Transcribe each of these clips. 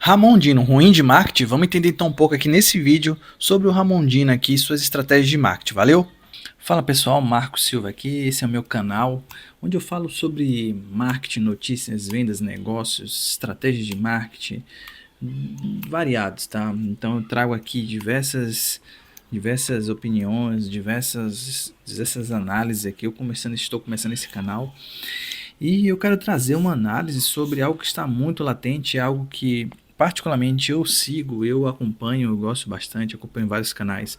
Ramondino, ruim de marketing? Vamos entender então um pouco aqui nesse vídeo sobre o Ramondino aqui e suas estratégias de marketing, valeu? Fala pessoal, Marco Silva aqui, esse é o meu canal, onde eu falo sobre marketing, notícias, vendas, negócios, estratégias de marketing, variados, tá? Então eu trago aqui diversas opiniões, diversas análises aqui, estou começando esse canal, e eu quero trazer uma análise sobre algo que está muito latente, algo que particularmente eu sigo, eu acompanho, eu gosto bastante, acompanho vários canais.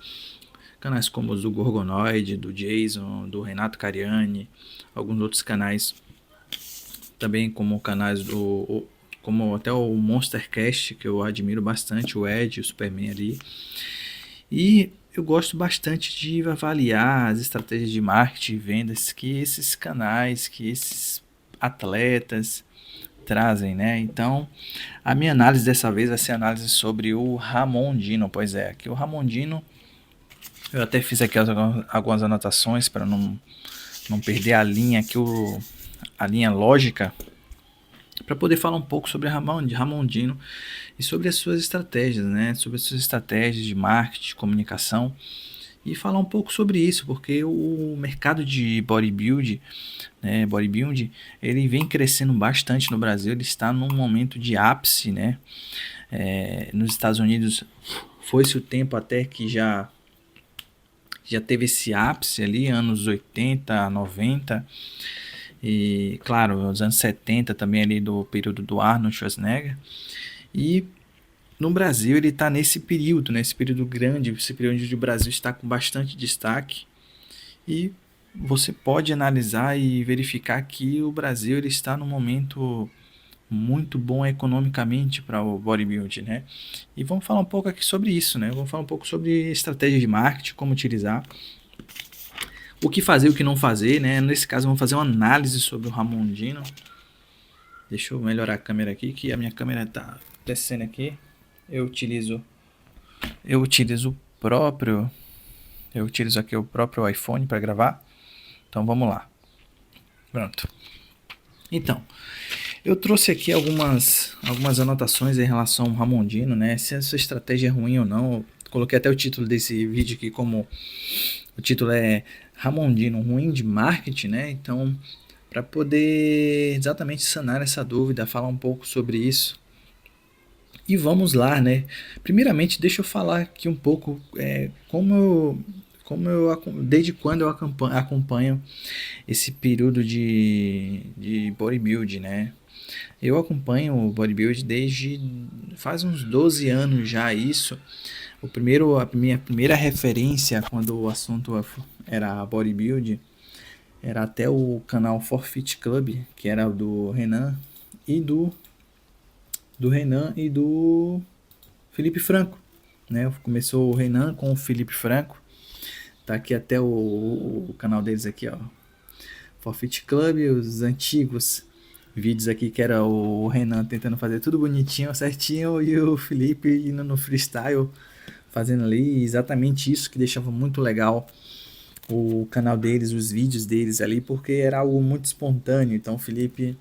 Canais como os do Gorgonoid, do Jason, do Renato Cariani, alguns outros canais também como canais como até o Monstercast, que eu admiro bastante, o Ed, o Superman ali. E eu gosto bastante de avaliar as estratégias de marketing e vendas que esses canais, que esses atletas trazem, né? Então, a minha análise dessa vez vai ser análise sobre o Ramondino. Pois é, aqui o Ramondino, eu até fiz aqui algumas anotações para não perder a linha aqui, a linha lógica, para poder falar um pouco sobre Ramondino e sobre as suas estratégias, né? Sobre as suas estratégias de marketing, de comunicação, e falar um pouco sobre isso, porque o mercado de bodybuilding, ele vem crescendo bastante no Brasil, ele está num momento de ápice, né? Nos Estados Unidos foi-se o tempo até que já teve esse ápice ali, anos 80, 90, e claro, os anos 70 também ali do período do Arnold Schwarzenegger, e no Brasil ele está nesse período grande, esse período onde o Brasil está com bastante destaque, e você pode analisar e verificar que o Brasil ele está num momento muito bom economicamente para o bodybuilding, né? E vamos falar um pouco aqui sobre isso, né? Vamos falar um pouco sobre estratégia de marketing, como utilizar, o que fazer e o que não fazer, né? Nesse caso vamos fazer uma análise sobre o Ramondino. Deixa eu melhorar a câmera aqui, que a minha câmera está descendo aqui. Eu utilizo o próprio, eu utilizo aqui o próprio iPhone para gravar. Então vamos lá. Pronto. Então, eu trouxe aqui algumas anotações em relação ao Ramondino, né? Se essa estratégia é ruim ou não. Eu coloquei até o título desse vídeo aqui como o título é Ramondino, ruim de marketing, né? Então, para poder exatamente sanar essa dúvida, falar um pouco sobre isso. E vamos lá, né? Primeiramente, deixa eu falar aqui um pouco desde quando eu acompanho esse período de bodybuilding, né? Eu acompanho o bodybuilding desde faz uns 12 anos já isso. A minha primeira referência quando o assunto era bodybuilding era até o canal Forfeit Club, que era do Renan e do Felipe Franco, né? Começou o Renan com o Felipe Franco. Tá aqui até o canal deles aqui, ó. Forfeit Club, os antigos vídeos aqui que era o Renan tentando fazer tudo bonitinho, certinho, e o Felipe indo no freestyle, fazendo ali exatamente isso que deixava muito legal o canal deles, os vídeos deles ali, porque era algo muito espontâneo. Então o Felipe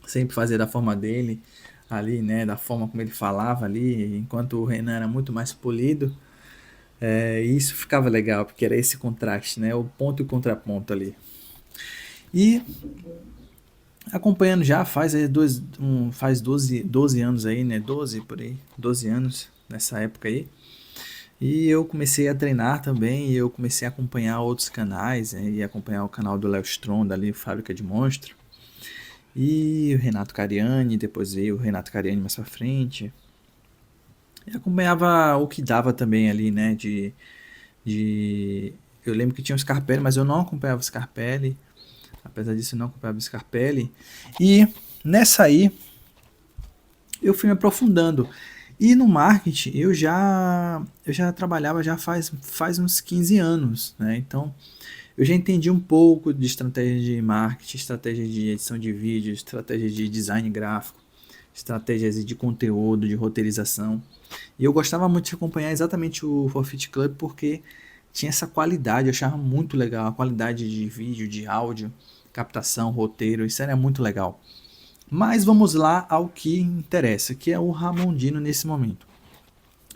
sempre fazia da forma dele ali, né, da forma como ele falava ali, enquanto o Renan era muito mais polido. E isso ficava legal, porque era esse contraste, né, o ponto e o contraponto ali. E acompanhando já faz 12 anos aí, né? 12 por aí, 12 anos nessa época aí. E eu comecei a treinar também, e eu comecei a acompanhar outros canais, né, e acompanhar o canal do Léo Stronda ali, Fábrica de Monstro. E o Renato Cariani, depois veio o Renato Cariani mais pra frente. E acompanhava o que dava também ali, né? Eu lembro que tinha o Scarpelli, mas eu não acompanhava o Scarpelli. Apesar disso, eu não acompanhava o Scarpelli. E nessa aí, eu fui me aprofundando. E no marketing, eu já trabalhava já faz uns 15 anos, né? Então, eu já entendi um pouco de estratégia de marketing, estratégia de edição de vídeo, estratégia de design gráfico, estratégias de conteúdo, de roteirização. E eu gostava muito de acompanhar exatamente o Forfeit Club porque tinha essa qualidade, eu achava muito legal, a qualidade de vídeo, de áudio, captação, roteiro, isso era muito legal. Mas vamos lá ao que interessa, que é o Ramondino nesse momento.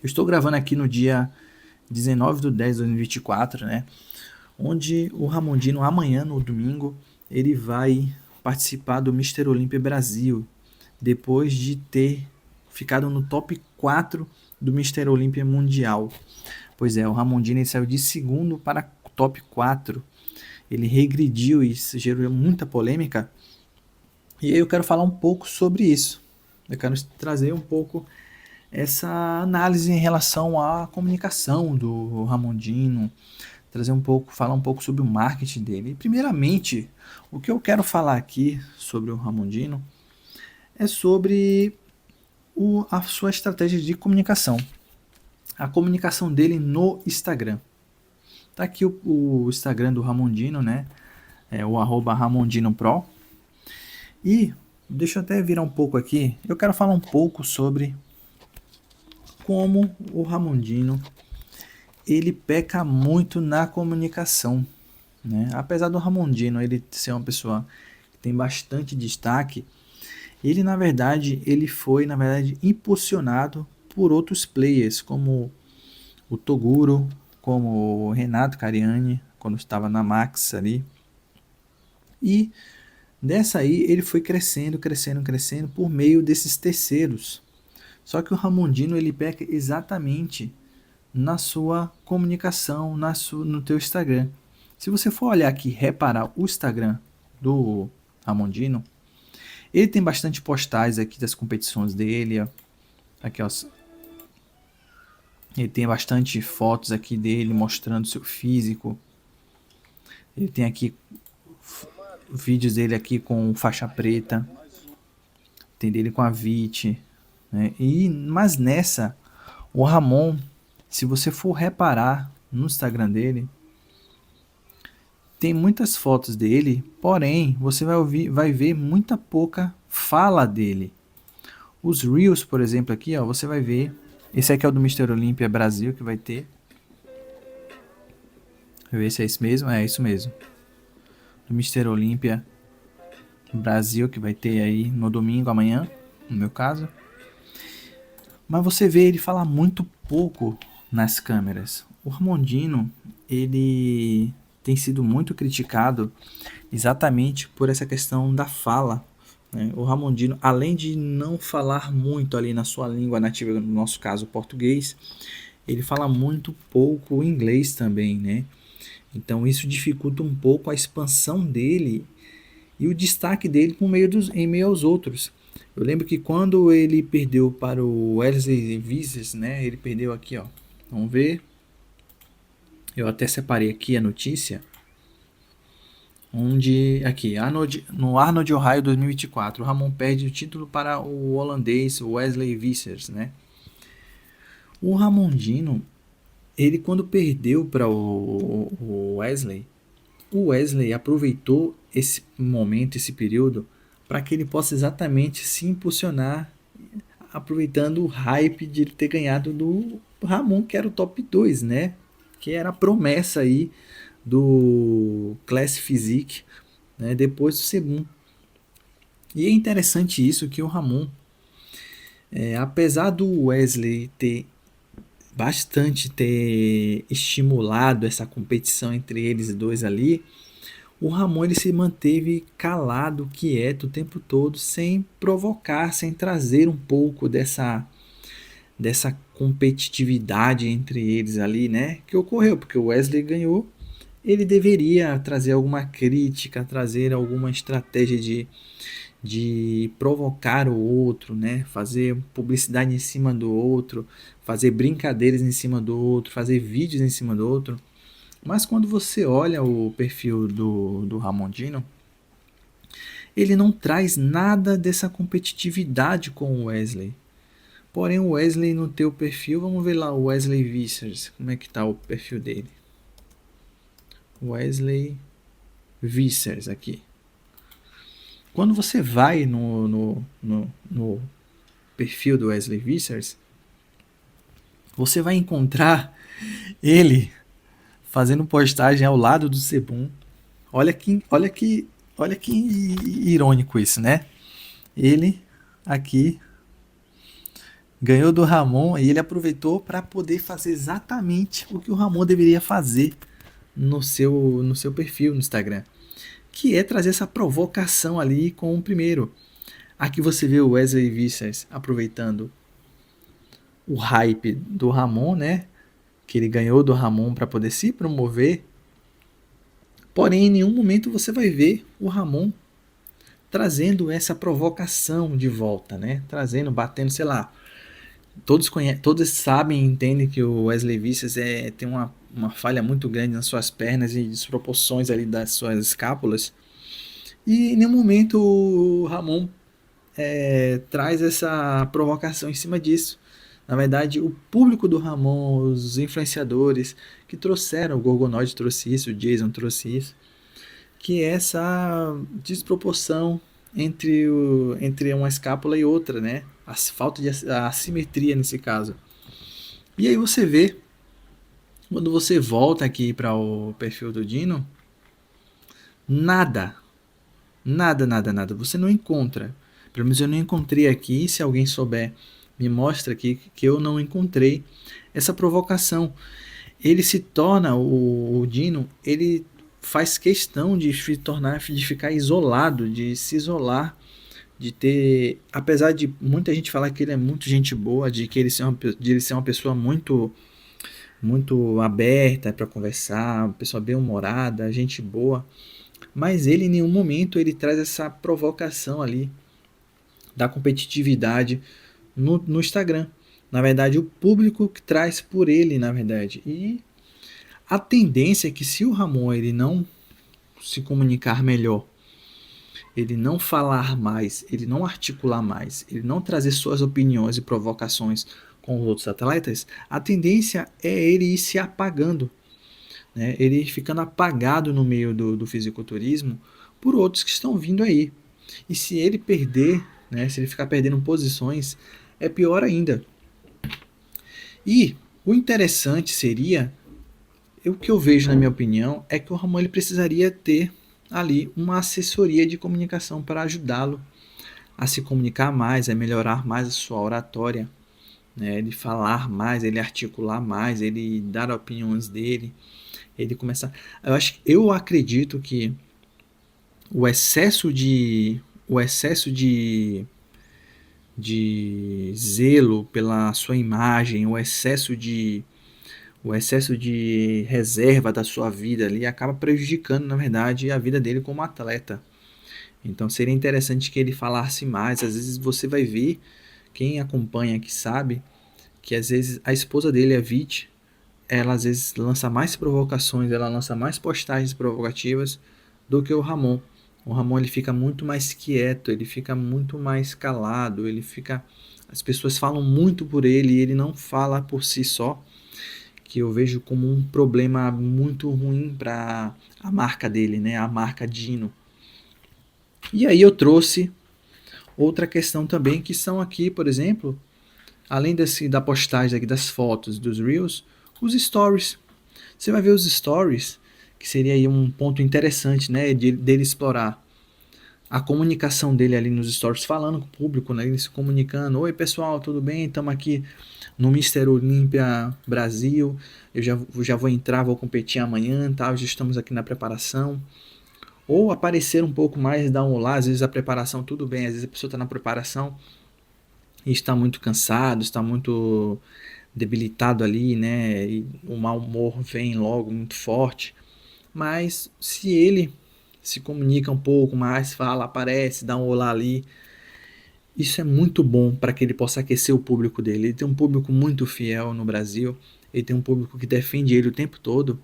Eu estou gravando aqui no dia 19/10/2024, né? Onde o Ramondino, amanhã, no domingo, ele vai participar do Mr. Olympia Brasil, depois de ter ficado no top 4 do Mr. Olympia Mundial. Pois é, o Ramondino ele saiu de segundo para top 4. Ele regrediu e isso gerou muita polêmica. E aí eu quero falar um pouco sobre isso. Eu quero trazer um pouco essa análise em relação à comunicação do Ramondino, trazer um pouco, falar um pouco sobre o marketing dele. E, primeiramente, o que eu quero falar aqui sobre o Ramondino é sobre a sua estratégia de comunicação. A comunicação dele no Instagram. Tá aqui o Instagram do Ramondino, né? É o @RamondinoPro. E deixa eu até virar um pouco aqui. Eu quero falar um pouco sobre como o Ramondino ele peca muito na comunicação, né? Apesar do Ramondino ele ser uma pessoa que tem bastante destaque, ele na verdade foi impulsionado por outros players como o Toguro, como o Renato Cariani quando estava na Max ali. E dessa aí ele foi crescendo por meio desses terceiros. Só que o Ramondino ele peca exatamente na sua comunicação, no teu Instagram. Se você for olhar aqui, reparar o Instagram do Ramondino, ele tem bastante postais aqui das competições dele, ó. Aqui, ó. Ele tem bastante fotos aqui dele mostrando seu físico. Ele tem aqui vídeos dele aqui com faixa preta. Tem dele com a Vit, né? Mas nessa, o Ramon, se você for reparar no Instagram dele, tem muitas fotos dele, porém você vai ver muita pouca fala dele. Os Reels, por exemplo, aqui, ó, você vai ver. Esse aqui é o do Mr. Olympia Brasil que vai ter. Deixa eu ver se é isso mesmo. É isso mesmo. Do Mr. Olympia Brasil que vai ter aí no domingo, amanhã, no meu caso. Mas você vê ele falar muito pouco nas câmeras. O Ramondino, ele tem sido muito criticado exatamente por essa questão da fala, né? O Ramondino, além de não falar muito ali na sua língua nativa, no nosso caso português, ele fala muito pouco inglês também, né? Então isso dificulta um pouco a expansão dele e o destaque dele em meio aos outros. Eu lembro que quando ele perdeu para o Wesley Vissers, né? Ele perdeu aqui, ó. Vamos ver. Eu até separei aqui a notícia. Onde, aqui, no Arnold Ohio 2024, o Ramon perde o título para o holandês Wesley Vissers, né? O Ramondino, ele quando perdeu para o Wesley aproveitou esse momento, esse período, para que ele possa exatamente se impulsionar, aproveitando o hype de ele ter ganhado do Ramon, que era o top 2, né? Que era a promessa aí do Class Physique, né? Depois do Sebum. E é interessante isso que o Ramon, apesar do Wesley ter estimulado essa competição entre eles dois ali, o Ramon ele se manteve calado, quieto o tempo todo, sem provocar, sem trazer um pouco dessa competitividade entre eles ali, né? Que ocorreu, porque o Wesley ganhou, ele deveria trazer alguma crítica, trazer alguma estratégia de provocar o outro, né? Fazer publicidade em cima do outro, fazer brincadeiras em cima do outro, fazer vídeos em cima do outro. Mas quando você olha o perfil do Ramondino, ele não traz nada dessa competitividade com o Wesley. Porém, o Wesley no teu perfil, vamos ver lá o Wesley Vissers, como é que tá o perfil dele. Wesley Vissers aqui. Quando você vai no perfil do Wesley Vissers, você vai encontrar ele fazendo postagem ao lado do Sebum. Olha que irônico isso, né? Ele aqui ganhou do Ramon e ele aproveitou para poder fazer exatamente o que o Ramon deveria fazer no seu perfil no Instagram, que é trazer essa provocação ali com o primeiro. Aqui você vê o Wesley Vissers aproveitando o hype do Ramon, né? Que ele ganhou do Ramon para poder se promover. Porém, em nenhum momento você vai ver o Ramon trazendo essa provocação de volta, né? Trazendo, batendo, sei lá. Todos sabem e entendem que o Wesley Vissers tem uma falha muito grande nas suas pernas e desproporções ali das suas escápulas. E em nenhum momento o Ramon traz essa provocação em cima disso. Na verdade, o público do Ramon, os influenciadores que trouxeram, o Gorgonoid trouxe isso, o Jason trouxe isso, que é essa desproporção entre uma escápula e outra, né? A falta de assimetria nesse caso. E aí você vê, quando você volta aqui para o perfil do Dino, nada, nada, você não encontra. Pelo menos eu não encontrei aqui, se alguém souber, me mostra aqui que eu não encontrei essa provocação. Ele se torna, o Dino, ele faz questão de ficar isolado, de se isolar, de ter, apesar de muita gente falar que ele é muito gente boa, de ele ser uma pessoa muito aberta para conversar, uma pessoa bem humorada, gente boa, mas ele em nenhum momento ele traz essa provocação ali da competitividade no Instagram. Na verdade, o público que traz por ele, na verdade. E a tendência é que se o Ramon ele não se comunicar melhor, ele não falar mais, ele não articular mais, ele não trazer suas opiniões e provocações com os outros atletas, a tendência é ele ir se apagando, né? Ele ir ficando apagado no meio do fisiculturismo por outros que estão vindo aí. E se ele perder, né, se ele ficar perdendo posições, é pior ainda. E o interessante seria, o que eu vejo na minha opinião, é que o Ramon ele precisaria ter ali uma assessoria de comunicação para ajudá-lo a se comunicar mais, a melhorar mais a sua oratória, né? Ele falar mais, ele articular mais, ele dar opiniões dele, ele começar. Eu acredito que o excesso de zelo pela sua imagem, o excesso de reserva da sua vida ali acaba prejudicando, na verdade, a vida dele como atleta. Então seria interessante que ele falasse mais. Às vezes você vai ver, quem acompanha que sabe, que às vezes a esposa dele, a Vit, ela às vezes lança mais provocações, ela lança mais postagens provocativas do que o Ramon. O Ramon ele fica muito mais quieto, ele fica muito mais calado, as pessoas falam muito por ele e ele não fala por si só, que eu vejo como um problema muito ruim para a marca dele, né? A marca Dino. E aí eu trouxe outra questão também, que são aqui, por exemplo, além da postagem aqui das fotos, dos Reels, os Stories. Você vai ver os Stories, que seria aí um ponto interessante, né, dele explorar a comunicação dele ali nos Stories, falando com o público, né, ele se comunicando. Oi pessoal, tudo bem? Estamos aqui no Mister Olímpia Brasil, eu já vou entrar, vou competir amanhã, tá? Já estamos aqui na preparação. Ou aparecer um pouco mais, dar um olá, às vezes a preparação, tudo bem, às vezes a pessoa está na preparação e está muito cansado, está muito debilitado ali, né? E o mau humor vem logo muito forte. Mas se ele se comunica um pouco mais, fala, aparece, dá um olá ali, isso é muito bom para que ele possa aquecer o público dele. Ele tem um público muito fiel no Brasil, ele tem um público que defende ele o tempo todo.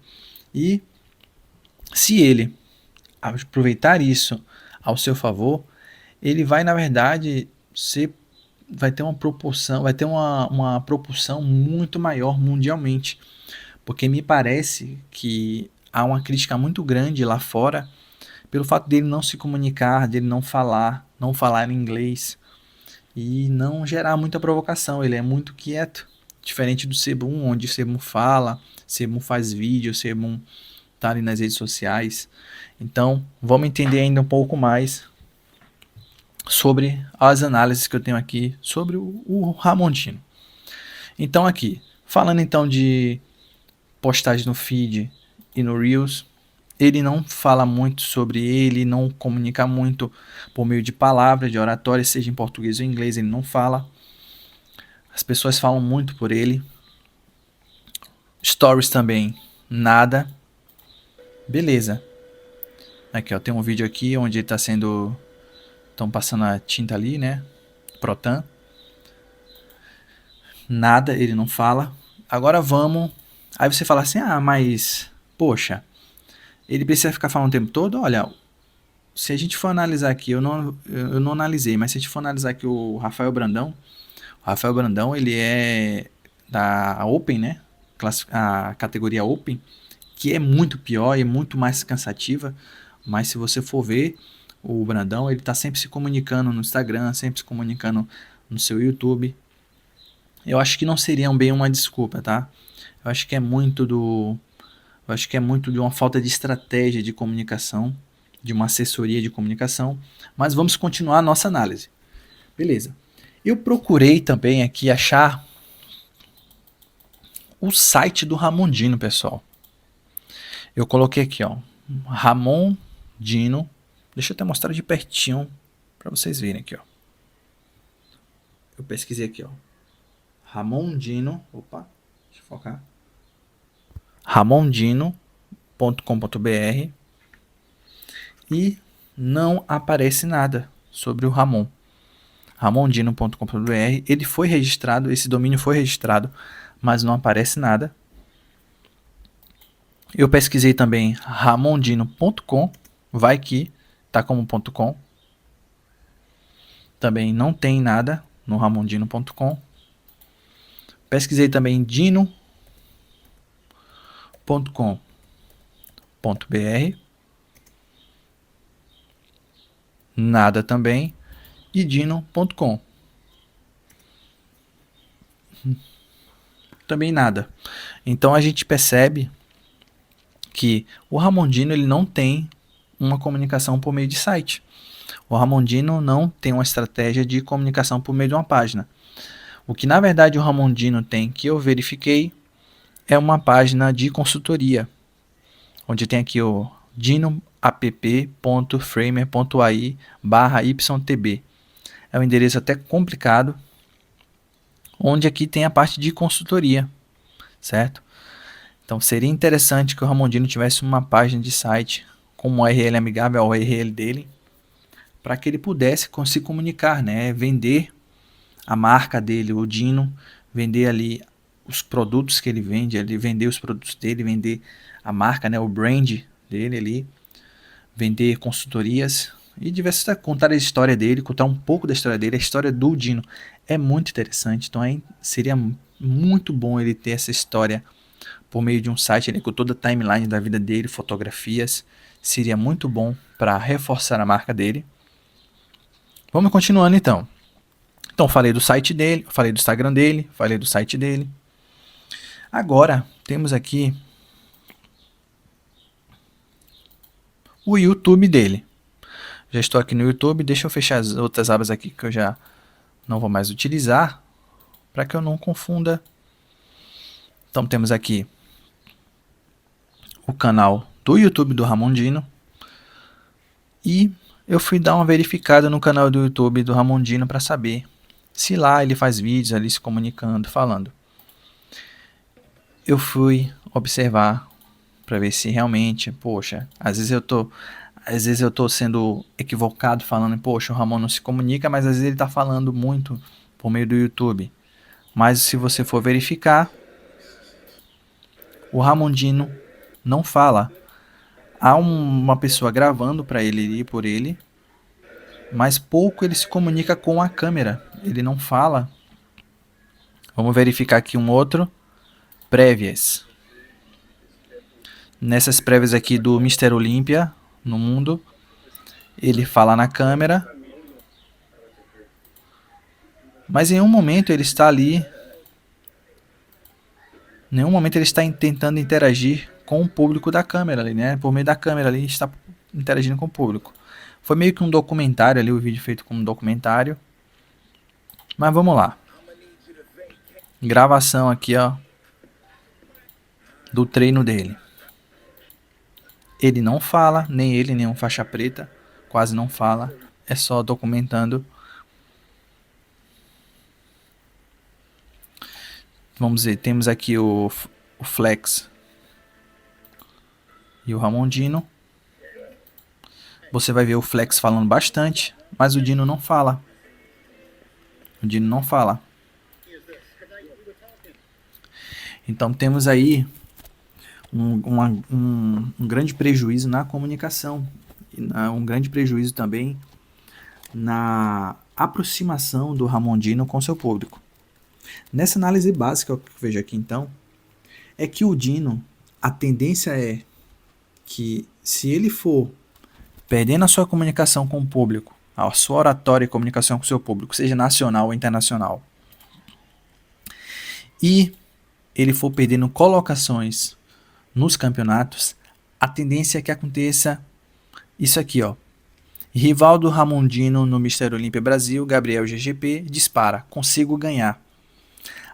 E se ele aproveitar isso ao seu favor, ele vai, na verdade, vai ter uma proporção, vai ter uma propulsão muito maior mundialmente. Porque me parece que há uma crítica muito grande lá fora pelo fato dele não se comunicar, dele não falar inglês e não gerar muita provocação. Ele é muito quieto, diferente do Sebum, onde o Sebum fala, Sebum faz vídeo, Sebum tá ali nas redes sociais. Então, vamos entender ainda um pouco mais sobre as análises que eu tenho aqui sobre o Ramondino. Então aqui, falando então de postagem no feed e no Reels, ele não fala muito sobre ele, não comunica muito por meio de palavras, de oratória, seja em português ou em inglês, ele não fala. As pessoas falam muito por ele. Stories também, nada. Beleza. Aqui, ó, tem um vídeo aqui onde está sendo... Estão passando a tinta ali, né? Protan. Nada, ele não fala. Agora vamos... Aí você fala assim, ah, mas... Poxa, ele precisa ficar falando o tempo todo? Olha, se a gente for analisar aqui, eu não analisei, mas se a gente for analisar aqui o Rafael Brandão, ele é da Open, né? A categoria Open, que é muito pior e muito mais cansativa, mas se você for ver, o Brandão, ele tá sempre se comunicando no Instagram, sempre se comunicando no seu YouTube. Eu acho que não seria bem uma desculpa, tá? Eu acho que é muito de uma falta de estratégia de comunicação, de uma assessoria de comunicação, mas vamos continuar a nossa análise. Beleza. Eu procurei também aqui achar o site do Ramondino, pessoal. Eu coloquei aqui, ó, Ramondino. Deixa eu até mostrar de pertinho para vocês verem aqui, ó. Eu pesquisei aqui, ó, Ramondino. Opa, deixa eu focar. Ramondino.com.br e não aparece nada sobre o Ramon. Ramondino.com.br, ele foi registrado, esse domínio foi registrado, mas não aparece nada. Eu pesquisei também ramondino.com, vai que tá como .com. Também não tem nada no ramondino.com. Pesquisei também dino.com.br, nada também, e dino.com, também nada. Então a gente percebe que o Ramondino ele não tem uma comunicação por meio de site. O Ramondino não tem uma estratégia de comunicação por meio de uma página. O que na verdade o Ramondino tem, que eu verifiquei, é uma página de consultoria, onde tem aqui o dinoapp.framer.ai/ytb. É um endereço até complicado, onde aqui tem a parte de consultoria, certo? Então seria interessante que o Ramondino tivesse uma página de site com uma URL amigável ao URL dele, para que ele pudesse se comunicar, né? Vender a marca dele, o Dino, vender ali os produtos que ele vende, ele vender os produtos dele, vender a marca, né? O brand dele ali, vender consultorias e diversas, contar a história dele, contar um pouco da história dele. A história do Dino é muito interessante, então seria muito bom ele ter essa história por meio de um site, né, com toda a timeline da vida dele, fotografias. Seria muito bom para reforçar a marca dele. Vamos continuando então. Então falei do site dele, falei do Instagram dele, falei do site dele. Agora temos aqui o YouTube dele. Já estou aqui no YouTube, deixa eu fechar as outras abas aqui que eu já não vou mais utilizar, para que eu não confunda. Então temos aqui o canal do YouTube do Ramondino. E eu fui dar uma verificada no canal do YouTube do Ramondino para saber se lá ele faz vídeos ali se comunicando, falando. Eu fui observar para ver se realmente, poxa, às vezes eu tô sendo equivocado falando, poxa, o Ramon não se comunica, mas às vezes ele está falando muito por meio do YouTube. Mas se você for verificar, o Ramondino não fala. Há uma pessoa gravando para ele e por ele, mas pouco ele se comunica com a câmera. Ele não fala. Vamos verificar aqui um outro. Prévias. Nessas prévias aqui do Mr. Olímpia no mundo, ele fala na câmera, mas em nenhum momento ele está ali, em nenhum momento ele está tentando interagir com o público da câmera ali, né? Por meio da câmera ali está interagindo com o público. Foi meio que um documentário ali, o vídeo feito como um documentário. Mas vamos lá. Gravação aqui, ó, do treino dele. Ele não fala, nem ele, nem um faixa preta, quase não fala. É só documentando. Vamos ver, temos aqui o Flex e o Ramondino. Você vai ver o Flex falando bastante, mas o Dino não fala. O Dino não fala. Então temos aí um grande prejuízo na comunicação. Um grande prejuízo também na aproximação do Ramondino com seu público. Nessa análise básica que eu vejo aqui então, é que o Dino, a tendência é que se ele for perdendo a sua comunicação com o público, a sua oratória e comunicação com o seu público, seja nacional ou internacional, e ele for perdendo colocações nos campeonatos, a tendência é que aconteça isso aqui, ó. Rivaldo Ramondino no Mister Olímpia Brasil, Gabriel GGP, dispara, consigo ganhar.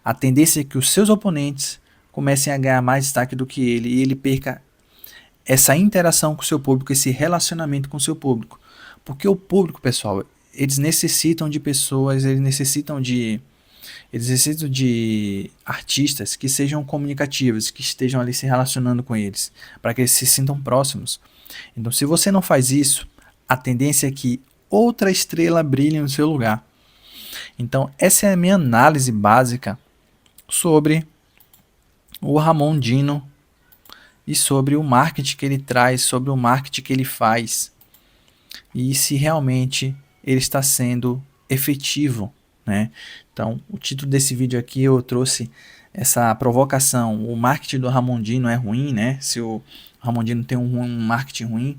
A tendência é que os seus oponentes comecem a ganhar mais destaque do que ele e ele perca essa interação com o seu público, esse relacionamento com o seu público. Porque o público, pessoal, eles necessitam de pessoas, eles necessitam de artistas que sejam comunicativos, que estejam ali se relacionando com eles, para que eles se sintam próximos. Então, se você não faz isso, a tendência é que outra estrela brilhe no seu lugar. Então, essa é a minha análise básica sobre o Ramondino e sobre o marketing que ele traz, sobre o marketing que ele faz e se realmente ele está sendo efetivo, né? Então, o título desse vídeo aqui eu trouxe essa provocação. O marketing do Ramondino é ruim, né? Se o Ramondino tem um marketing ruim.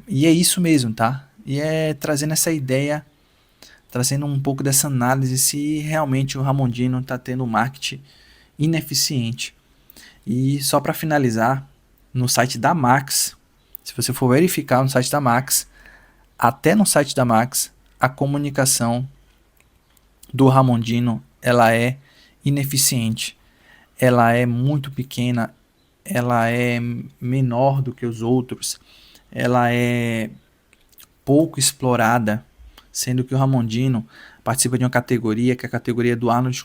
E é isso mesmo, tá? E é trazendo essa ideia, trazendo um pouco dessa análise se realmente o Ramondino está tendo um marketing ineficiente. E só para finalizar, no site da Max, se você for verificar no site da Max, até no site da Max, a comunicação do Ramondino, ela é ineficiente, ela é muito pequena, ela é menor do que os outros, ela é pouco explorada, sendo que o Ramondino participa de uma categoria, que é a categoria do Arnold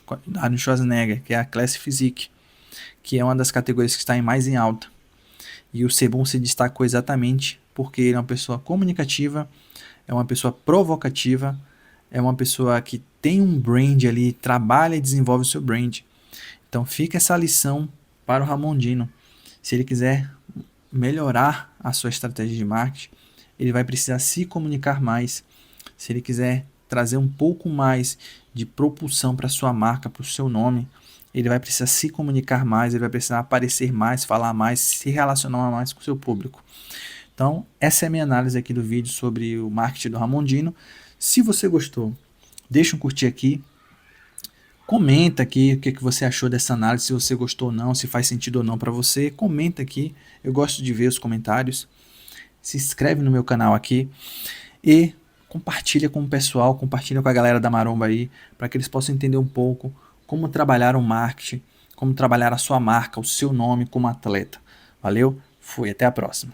Schwarzenegger, que é a Classic Physique, que é uma das categorias que está mais em alta. E o Sebum se destacou exatamente porque ele é uma pessoa comunicativa, é uma pessoa provocativa, é uma pessoa que tem um brand ali, trabalha e desenvolve o seu brand. Então fica essa lição para o Ramondino. Se ele quiser melhorar a sua estratégia de marketing, ele vai precisar se comunicar mais. Se ele quiser trazer um pouco mais de propulsão para sua marca, para o seu nome, ele vai precisar se comunicar mais, ele vai precisar aparecer mais, falar mais, se relacionar mais com o seu público. Então, essa é a minha análise aqui do vídeo sobre o marketing do Ramondino. Se você gostou, deixa um curtir aqui, comenta aqui o que você achou dessa análise, se você gostou ou não, se faz sentido ou não para você, comenta aqui, eu gosto de ver os comentários, se inscreve no meu canal aqui e compartilha com o pessoal, compartilha com a galera da Maromba aí, para que eles possam entender um pouco como trabalhar o marketing, como trabalhar a sua marca, o seu nome como atleta. Valeu? Fui, até a próxima.